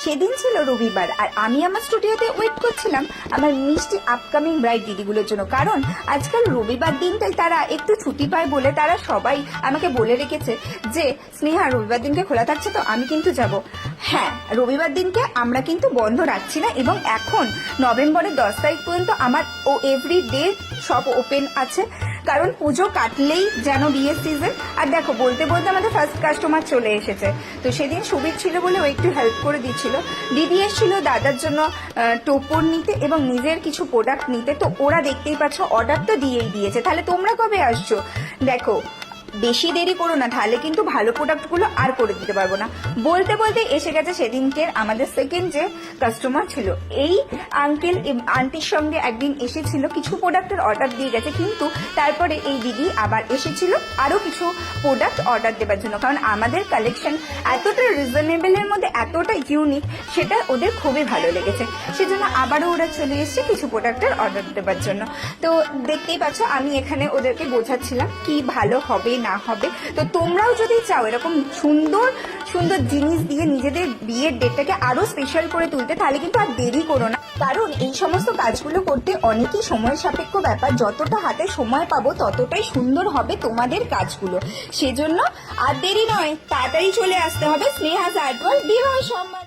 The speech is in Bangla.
সেদিন ছিল রবিবার, আর আমি আমার স্টুডিওতে ওয়েট করছিলাম আমার মিষ্টি আপকামিং ব্রাইড দিদিগুলোর জন্য। কারণ আজকাল রবিবার দিনটাই তারা একটু ছুটি পায় বলে তারা সবাই আমাকে বলে রেখেছে যে স্নেহা রবিবার দিনকে খোলা থাকছে তো আমি কিন্তু যাব। হ্যাঁ, রবিবার দিনকে আমরা কিন্তু বন্ধ রাখছি না, এবং এখন নভেম্বরের 10 তারিখ পর্যন্ত আমার এভরি ডে সব ওপেন আছে। কারণ পুজো কাটলেই যেন বিয়ের সিজন। আর দেখো, বলতে বলতে আমাদের ফার্স্ট কাস্টমার চলে এসেছে। তো সেদিন সুবীর ছিল বলে ও একটু হেল্প করে দিচ্ছিল। দিদি এসেছিল দাদার জন্য টোপর নিতে এবং নিজের কিছু প্রোডাক্ট নিতে। তো ওরা দেখতেই পাচ্ছ অর্ডার তো দিয়েই দিয়েছে। তাহলে তোমরা কবে আসছো? দেখো, বেশি দেরি করো না, তাহলে কিন্তু ভালো প্রোডাক্টগুলো আর করে দিতে পারবো না। বলতে বলতে এসে গেছে সেদিনকে আমাদের সেকেন্ড যে কাস্টমার ছিল। এই আঙ্কেল আন্টির সঙ্গে একদিন এসেছিল, কিছু প্রোডাক্টের অর্ডার দিয়ে গেছে, কিন্তু তারপরে এই দিদি আবার এসেছিল আরো কিছু প্রোডাক্ট অর্ডার দেওয়ার জন্য। কারণ আমাদের কালেকশন এতটা রিজনেবলের মধ্যে এতটা ইউনিক, সেটা ওদের খুবই ভালো লেগেছে। সেজন্য আবারও ওরা চলে এসেছে কিছু প্রোডাক্টের অর্ডার দেওয়ার জন্য। তো দেখতেই পাচ্ছ আমি এখানে ওদেরকে বোঝাচ্ছিলাম কি ভালো হবে না হবে। তো তোমরাও যদি চাও এরকম সুন্দর সুন্দর জিনিস দিয়ে নিজেদের বিয়ের ডেটটাকে আরো স্পেশাল করে তুলতে, তাহলে কিন্তু আর দেরি করো না। কারণ এই সমস্ত কাজগুলো করতে অনেকই সময় সাপেক্ষ ব্যাপার। যতটা হাতে সময় পাবো ততটাই সুন্দর হবে তোমাদের কাজগুলো। সেজন্য আর দেরি নয়, তাড়াতাড়ি চলে আসতে হবে স্নেহাস আর্ট ওয়ার্ল্ড বিবাহ সম্মান।